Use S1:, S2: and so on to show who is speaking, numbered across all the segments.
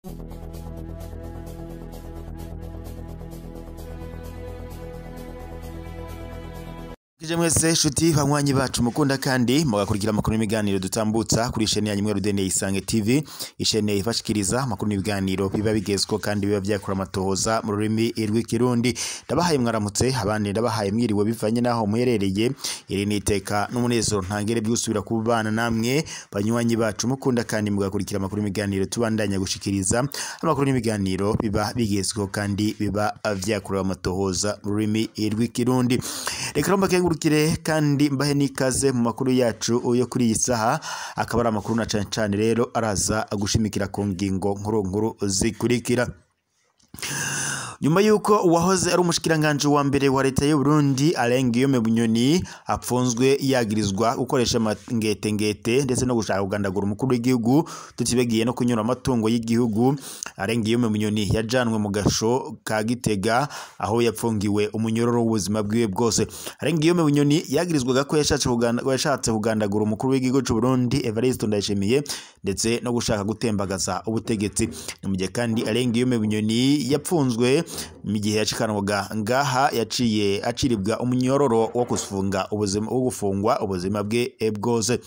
S1: Kije mwese shuti banywanyi bacu mukunda kandi mugakurikira amakuru n'imiganiro dutambutsa kuri chaîne ya Nyimwe Rudende Isange TV, ishene ifashikiriza amakuru n'ibiganiro biba bigezko kandi biba byakura amatohoza mu rurimi rw'ikirundi. Ndabahaye mwaramutse, abandi ndabahaye mwiriwe bivanye naho muherereye. Iri niteka n'umunezero ntangere byusubira kubana namwe banywanyi bacu mukunda kandi mugakurikira amakuru n'imiganiro tubandanya gushikiriza amakuru n'ibiganiro biba bigezko kandi biba byakura amatohoza mu rurimi rw'ikirundi. Reka mbakengurukire kandi mbahe nikaze mu makuru yacu yo kuri iyi saha, akaba ari amakuru na cane rero araza gushimikira ku ngingo nkuru zikurikira. Nyuma yuko uwahoze ari umushikiranganje wa mbere wa leta y'u Burundi Alain Guillaume Bunyoni apfunzwe yagirizwa gukoresha ngete ndetse no gushaka kugandagura umukuru w'igihugu tutibegiye no kunyura amatungo y'igihugu, Alain Guillaume Bunyoni yajanwe mu gasho ka Gitega aho yapfungiwe umunyororo w'ubuzima bwiwe bwose. Alain Guillaume Bunyoni yagirizwaga ko yashatse kugandagura umukuru w'igihugu cy'u Burundi Evariste Ndayishimiye ndetse no gushaka gutembagaza ubutegetsi. Nimuje kandi Alain Guillaume Bunyoni yapfunzwe mu gihe yacikanwaga ngaha yaciye aciribwa umunyororo wo gufungwa ubuzima bwe bwose.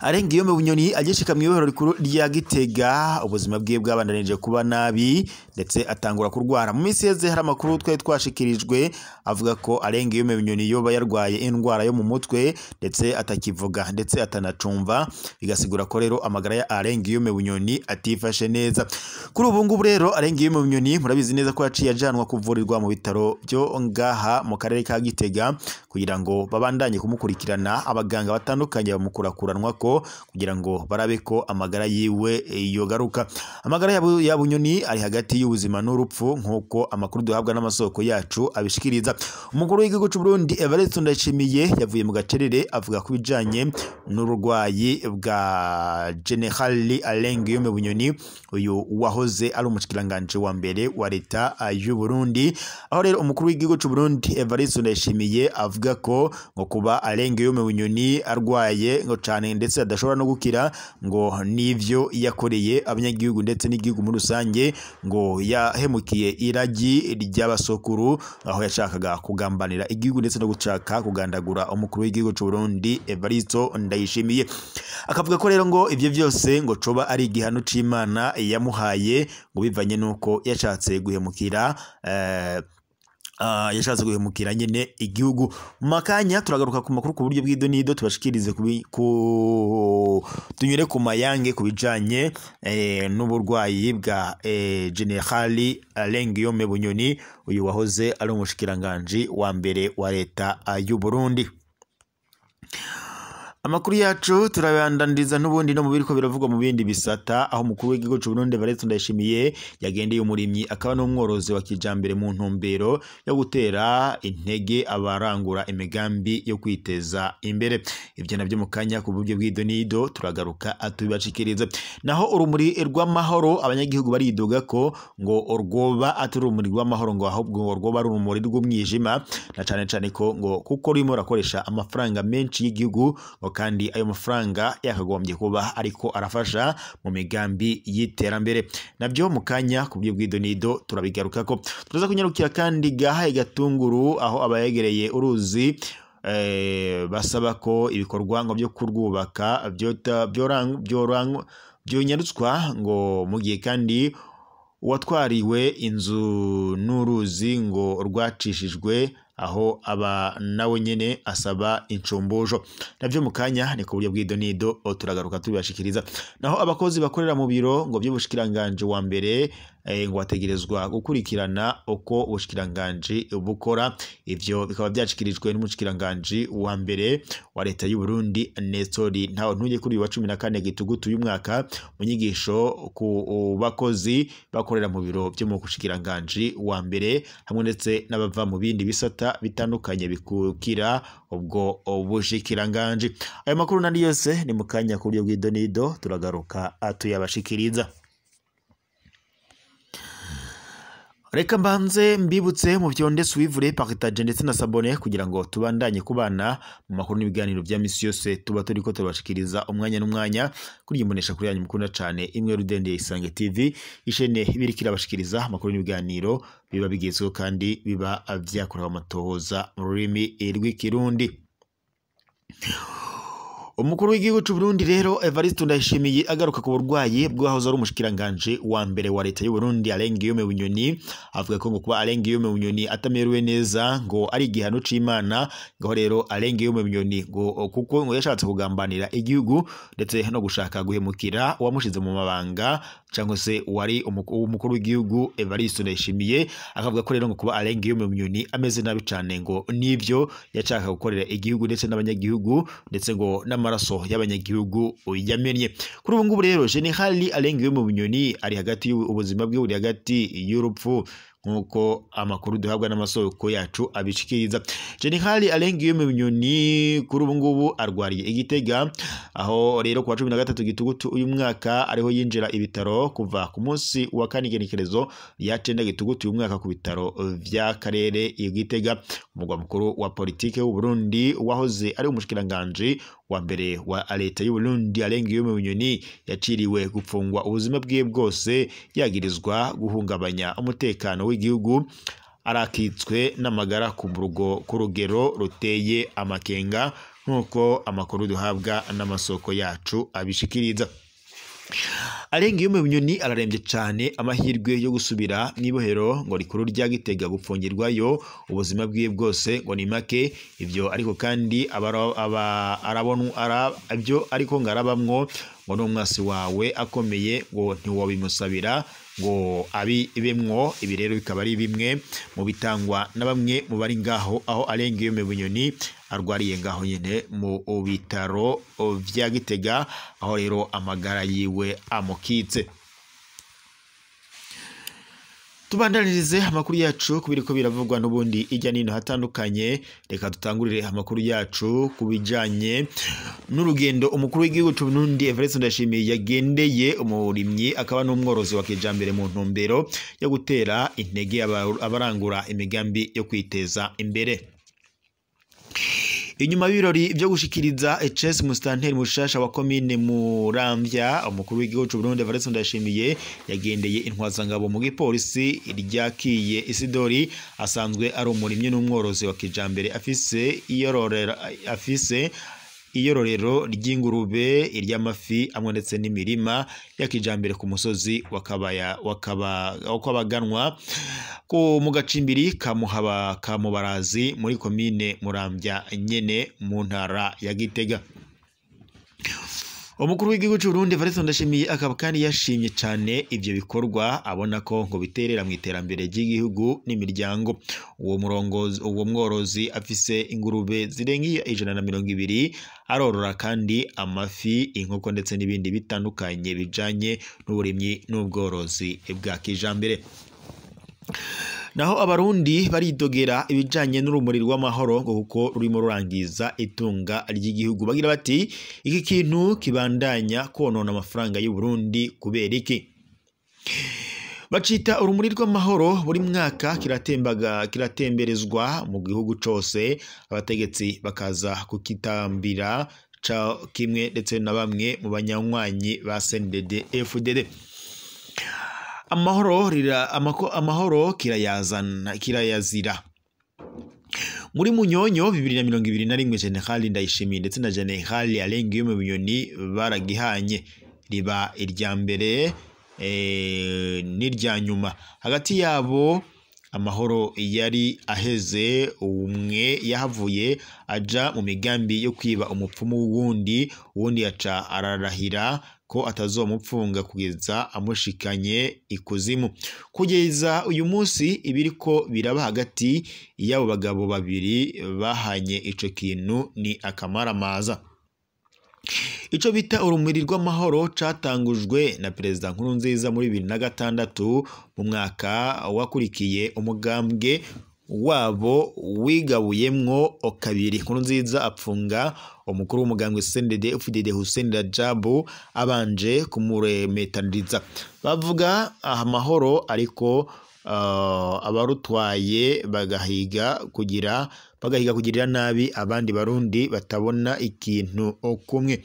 S1: Alain Guillaume Bunyoni agishika mu ibohero rikuru rya Gitega ubuzima bwe bwabandanije kuba nabi ndetse atangura kurwara. Mu minsi yeze hari amakuru twashikirijwe avuga ko Alain Guillaume Bunyoni yoba yarwaye indwara yo mu mutwe ndetse atakivuga ndetse atanacumva, bigasigura ko rero amagara ya Alain Guillaume Bunyoni atifashe neza. Kuri ubu ngubu rero Alain Guillaume Bunyoni murabizi neza ko yaciye ajanwa kuvurirwa mu bitaro byo ngaha mu karere ka Gitega kugira ngo babandanye kumukurikirana, abaganga batandukanye bamukurakuranwa ko kugira ngo barabe ko amagara yiwe yogaruka. Amagara ya Bunyoni ari hagati y'ubuzima n'urupfu nkuko amakuru duhabwa n'amasoko yacu abishikiriza. Umukuru w'igihugu cy'u Burundi Evariste Ndayishimiye yavuye mu gacerere avuga ku bijanye n'urwayi bwa General Alain Guillaume Bunyoni, uyu wahoze ari umushikiranganje wa mbere wa leta y'u Burundi. Aho rero umukuru w'igihugu cy'u Burundi Evariste Ndayishimiye avuga ko ngo kuba Alain Guillaume Bunyoni arwaye ngo cyane ndetse adashobora no gukira ngo nivyo yakoreye abanyagihugu ndetse n'igihugu muri rusange, ngo yahemukiye iragi ry'abasokuru aho yashakaga kugambanira igihugu ndetse no gushaka kugandagura umukuru w'igihugu cy'u Burundi Evariste Ndayishimiye. Akavuga ko rero ngo ivyo byose ngo coba ari igihano c'Imana yamuhaye ngo bivanye nuko yashatse guhemukira nyene igihugu. Makanya turagaruka ku makuru ku buryo bw'idonido tubashikirize tunyure ku mayange kubijanye n'uburwayi bwa General Alain Guillaume Bunyoni, uyu wahoze ari umushikiranganje wa mbere wa leta y'u Burundi. Amakuru yacu turabandandiriza n'ubundi no mu biriko biravugwa mu bindi bisata, aho umukuru w'igihugu cy'u Burundi Evariste Ndayishimiye yagendeye umurimyi akaba n'umworozi wa kijambere mu ntumbero yo gutera intege abarangura imigambi yo kwiteza imbere. Ivyo navyo mu kanya ku buryo bw'idonido turagaruka atubashikiriza. Naho urumuri rw'amahoro abanyagihugu baridoga ko ngo urwoba atari urumuri rw'amahoro ngo ahubwo urwoba ari urumuri rw'umwijima, na cane ko ngo kuko rimo rakoresha amafaranga menshi y'igihugu kandi ayo mafaranga yakagombye kuba ariko arafasha mu migambi y'iterambere. Nabyo mu kanya ku buryo bw'idonido turabigaruka ko tuza kunyarukira kandi gahaye Gatunguru aho abayegereye uruzi basaba ko ibikorwa ngo byo kurwubaka byoranyaruzwa ngo mu gihe kandi uwatwariwe inzu n'uruzi ngo rwacishijwe aho aba nawe nyene asaba incumbujo. Navyo mu kanya ni ku buryo bw'idonido turagaruka tubashikiriza. Naho abakozi bakorera mu biro ngo by'ubushikiranganje wa mbere ngo bategerezwa gukurikirana uko ubushikiranganje bukora. Ivyo bikaba byashikirijwe n'umushikiranganje wa mbere wa leta y'u Burundi Nestori Ntawontuye kuri wa 14 Gitugutu uyu mwaka mu nyigisho ku bakozi bakorera mu biro byo mu bushikiranganje wa mbere hamwe ndetse n'abava mu bindi bisata bitandukanye bikukira ubwo ubushikiranganje. Ayo makuru nandi yose ni mu kanya ku buryo bw'idonido turagaruka atuyabashikiriza. Reka mbanze mbibutse mu vyonde suivre partage ndetse na sabone kugira ngo tubandanye kubana mu makuru n'ibiganiro vya misi yose tuba turiko turabashikiriza umwanya n'umwanya kuri imbonesha kuri yanyu mukunda cane imwe Rudende Isange TV, ishene ibiri kirabashikiriza amakuru n'ibiganiro biba bigezweho kandi biba vyakorewe amatohoza mu rurimi rw'ikirundi. Umukuru w'igihugu c'u Burundi rero Evariste Ndayishimiye agaruka ku burwayi bw'ahoze ari umushikiranganje wa mbere wa leta y'u Burundi Alain Guillaume Bunyoni, avuga ko ngo kuba Alain Guillaume Bunyoni atamerewe neza ngo ari igihano c'Imana, ngo rero Alain Guillaume Bunyoni ngo kuko ngo yashatse kugambanira igihugu ndetse no gushaka guhemukira uwamushize mu mabanga cyangwa se wari umukuru w'igihugu Evariste Ndayishimiye, akavuga ko rero ngo kuba Alain Guillaume Bunyoni ameze nabi cane ngo nivyo yashaka gukorera igihugu ndetse n'abanyagihugu ndetse ngo n'amaraso y'abanyagihugu yamenye. Kuri ubu ngubu rero General Alain Guillaume Bunyoni ari hagati ubuzima bwe buri hagati y'urupfu nkuko amakuru duhabwa n'amasoko yacu abishikiriza. General Alain Guillaume Bunyoni kuri ubu ngubu arwariye igitega, aho rero kwa 13 gitugutu uyu mwaka ariho yinjira ibitaro kuva ku munsi wa kane igenekerezo ya 9 gitugutu uyu mwaka ku bitaro vya karere igitega, umugwa mukuru wa politike w'u Burundi wahoze ari umushikiranganje wa mbere wa leta y'u Burundi Alain Guillaume Bunyoni yaciriwe gupfungwa ubuzima bwe bwose yagirizwa guhungabanya umutekano w'igihugu, arakitswe n'amagara ku rugero ruteye amakenga nkuko amakuru duhabwa n'amasoko yacu abishikiriza. Alain Guillaume Bunyoni ararembye cyane, amahirwe yo gusubira mwibohero ngo rikuru rya Gitega gupfungirwayo ubuzima bwiye bwose ngo ni make. Ivyo ariko kandi ibyo ariko ngarabamwo ngo n'umwasi wawe akomeye ngo ntiwobimusabira ngo abibemwo. Ibi rero bikaba ari bimwe mu bitangwa na bamwe mu bari ngaho aho Alain Guillaume Bunyoni arwariye ngaho nyene mu bitaro vya Gitega, aho rero amagara yiwe amukitse. Tubandanirize amakuru yacu kubiriko biravugwa n'ubundi ijya nino hatandukanye. Reka dutangurire amakuru yacu kubijanye n'urugendo umukuru w'igihugu c'u Burundi Evariste Ndayishimiye yagendeye umurimyi akaba n'umworozi wa kijambere mu ntumbero yo gutera intege abarangura imigambi yo kwiteza imbere. Inyuma y'ibirori byo gushikiriza HS Mustanteri mushasha wa komine Muramvya, umukuru w'igihugu c'u Burundi Evariste Ndayishimiye yagendeye intwazangabo mu gipolisi ryakiye Isidori, asanzwe ari umurimyi n'umworozi wa kijambere afise iyororero ry'ingurube, iry'amafi amwe ndetse n'imirima ya kijambere ku musozi wakabaganwa mu gacimbiri ka Mubarazi muri komine Muramvya nyene mu ntara ya Gitega. Umukuru w'igihugu c'u Burundi Evariste Ndayishimiye akaba kandi yashimye cyane ivyo bikorwa, abona ko ngo biterera mu iterambere ry'igihugu n'imiryango. Uwo mworozi afise ingurube zirenga 120, arorora kandi amafi, inkoko ndetse n'ibindi bitandukanye bijanye n'uburimyi n'ubworozi bwa kijambere. Naho abarundi baridogera ibijanye n'urumuri rw'amahoro ngo kuko rurimo rurangiza itunga ry'igihugu, bagira bati iki kintu kibandanya konona amafaranga y'u Burundi kubera iki? Bacita urumuri rw'amahoro buri mwaka kiratemberezwa mu gihugu cose, abategetsi bakaza kukitambira kimwe ndetse na bamwe mu banyanywanyi ba CNDD FDD. Amahoro kirayazira. Muri Munyonyo 2021 General Ndayishimiye ndetse na General Alain Guillaume Bunyoni baragihanye, riba irya mbere n'irya nyuma. Hagati yabo amahoro yari aheze, umwe yahavuye aja mu migambi yo kwiba umupfumu w'uwundi yaca ararahira ko atazomupfunga kugeza amushikanye ikuzimu. Kugeza uyu munsi ibiriko biraba hagati y'abo bagabo babiri bahanye ico kintu ni akamaramaza. Ico bita urumuri rw'amahoro catangujwe na Perezida Nkurunziza muri 2006 mu mwaka wakurikiye umugambwe wabo wigabuyemwo kabiri. Nkurunziza apfunga umukuru w'umugambwe CNDD FDD Hussein Rajabu abanje kumuremetaniriza. Bavuga amahoro ariko abarutwaye bagahiga kugirira nabi abandi barundi batabona ikintu kumwe.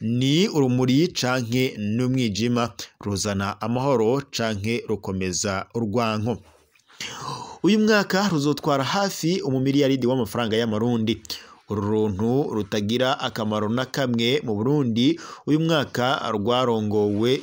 S1: Ni urumuri canke n'umwijima, ruzana amahoro canke rukomeza urwanko. Uyu mwaka ruzotwara hafi umumiliyaridi w'amafaranga y'amarundi. Uru runtu rutagira akamaro na kamwe mu Burundi uyu mwaka rwarongewe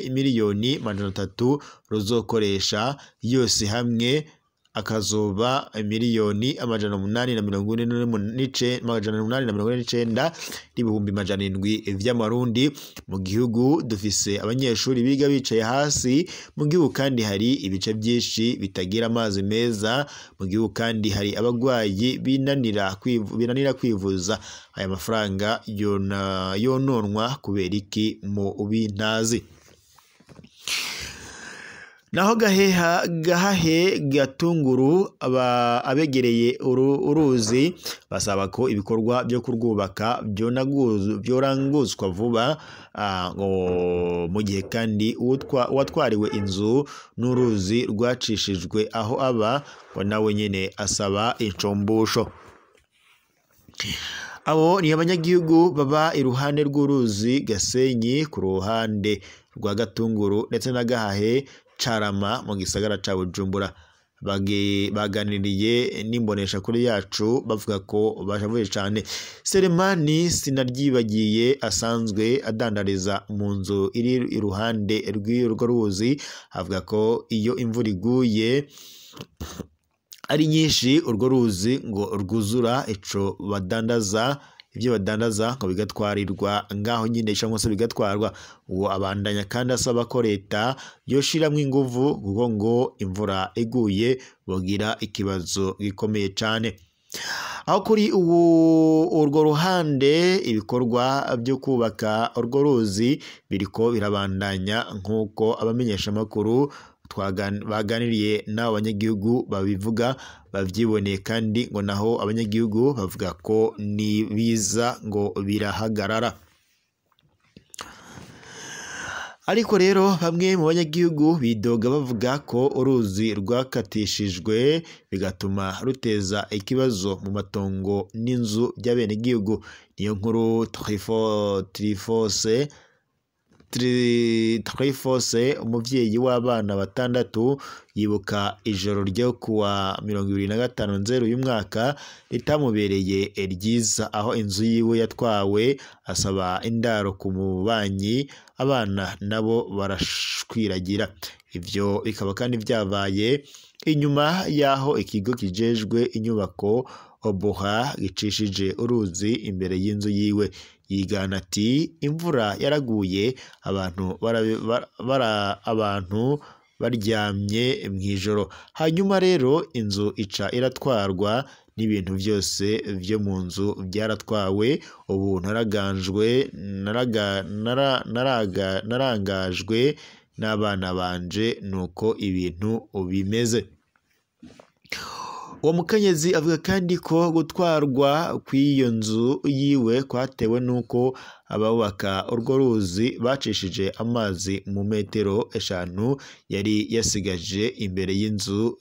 S1: miliyoni 300 ruzokoresha yose hamwe akazoba miliyoni 849 n'ibihumbi 700 vy'amarundi. Mu gihugu dufise abanyeshuri biga bicaye hasi, mu gihugu kandi hari ibice byinshi bitagira amazi meza, mu gihugu kandi hari abagwayi binanira kwivuza. Aya mafaranga yononwa kubera iki mu bintazi? Naho gahahe Gatunguru abegereye uruzi basaba ko ibikorwa byo kurwubaka byoranguzwa vuba mu gihe kandi uwatwariwe inzu n'uruzi rwacishijwe aho aba ngo nawe nyene asaba incombusho. Abo ni abanyagihugu baba iruhande rw'uruzi Gasenyi ku ruhande rwa Gatunguru ndetse na Gahahe Carama mu gisagara ca Bujumbura. Baganiriye n'imbonesha kuri yacu bavuga ko bashavuye cyane. Selemani Sinaryibagiye asanzwe adandariza mu nzu iri iruhande rw'urwo ruzi, avuga ko iyo imvura iguye ari nyinshi urwo ruzi ngo rwuzura ibyo badandaza ngo bigatwarirwa ngaho nyine cyangwa se bigatwarwa. Uwo abandanya kandi asaba ko leta yoshiramwo inguvu kuko ngo imvura iguye bogira ikibazo gikomeye cyane. Aho kuri urwo ruhande ibikorwa byo kubaka urwo ruzi biriko birabandanya nk'uko abamenyesha makuru baganiriye n'abo banyagihugu babivuga bavyiboneye, kandi ngo naho abanyagihugu bavuga ko ni biza ngo birahagarara. Ariko rero bamwe mu banyagihugu bidoga bavuga ko uruzi rwakatishijwe bigatuma ruteza ikibazo mu matongo n'inzu by'abenegihugu. Niyo nkuru Trifose umuvyeyi w'abana 6 yibuka ijoro ryo kuwa 25 Nzero uyu mwaka ritamubereye ryiza, aho inzu yiwe yatwawe asaba indaro ku mubanyi, abana nabo barashwiragira. Ivyo bikaba kandi vyabaye inyuma yaho ikigo kijejwe inyubako Oboha gicishije uruzi imbere y'inzu yiwe. Yigana ati imvura yaraguye abantu baryamye mw'ijoro, hanyuma rero inzu ica iratwarwa n'ibintu byose byo mu nzu byaratwawe. Ubu narangajwe n'abana banje nuko ibintu bimeze. Uwo mukenyezi avuga kandi ko gutwarwa kw'iyo nzu yiwe kwatewe nuko abubaka urwo ruzi bacishije amazi mu metero 5 yari yasigaje imbere y'inzu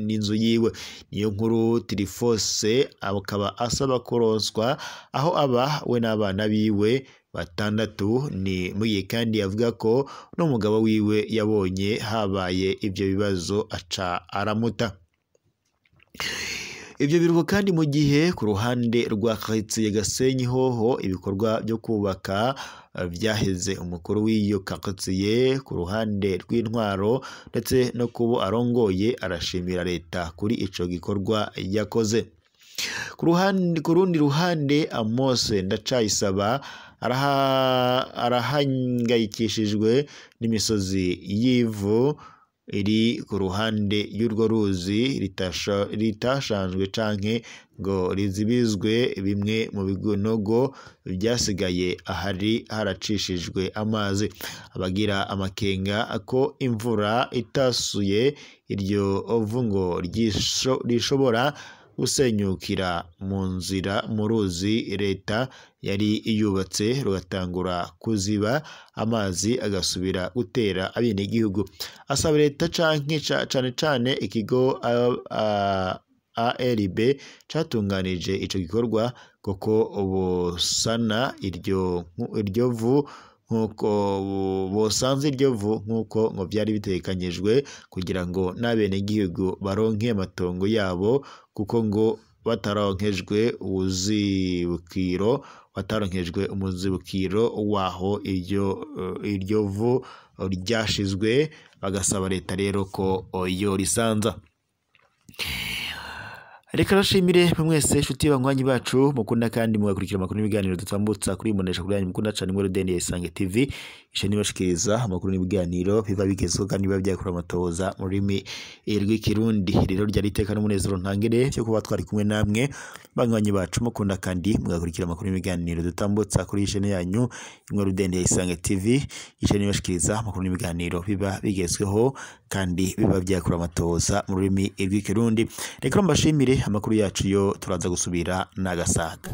S1: n'inzu yiwe. Niyo nkuru Trifose akaba asaba kuronswa aho aba we n'abana biwe 6. Ni mugihe kandi yavuga ko n'umugabo wiwe yabonye habaye ibyo bibazo aca aramuta. Ibyo biruko kandi mu gihe ku ruhande rwa quartier Gasenyi hoho ibikorwa byo kubaka byaheze. Umukuru w'iyo quartier ku ruhande rw'intwaro ndetse no kubo arongoye arashimira leta kuri ico gikorwa yakoze. Ku rundi ruhande Amos Ndacayisaba arahangayikishijwe n'imisozi y'ivu iri ku ruhande y'urwo ruzi ritashanjwe canke ngo rizibizwe bimwe mu binogo byasigaye ahari haracishijwe amazi. Abagira amakenga ko imvura itasuye iryo ovu ngo rishobora gusenyukira mu nzira mu ruzi. Leta yari yubatse rugatangura kuziba amazi agasubira gutera abenegihugu. Asaba leta cane cane ikigo ARB catunganije ico gikorwa kuko bosana iryo vu nkuko bosanze iryo vu nkuko ngo byari bitekanyijwe kugira ngo n'abenegihugu baronke amatongo yabo, kuko ngo bataronkejwe umuzibukiro waho iryo vu ryashizwe. Bagasaba leta rero ko yo risanza. Reka nashimire mwese nshuti banywanyi bacu mukunda kandi mugakurikira amakuru n'ibiganiro dutambutsa kuri Imbonesha kuri yanyu mukunda cyane muri RDN Isange TV. Isheni bashikiriza amakuru n'ibiganiro biba bigezweho kandi biba byakora amatohoza mu rurimi rw'ikirundi. Rero ryari iteka n'umunezero ntangere cyo kuba twari kumwe namwe banywanyi bacu mukunda kandi mugakurikira amakuru n'ibiganiro dutambutsa kuri isheni yanyu imwe RDN Isange TV. Isheni bashikiriza amakuru n'ibiganiro biba bigezweho kandi biba byakora amatohoza mu rurimi rw'ikirundi. Reka mbashimire amakuru yacu yo turaza gusubira n'agasaga.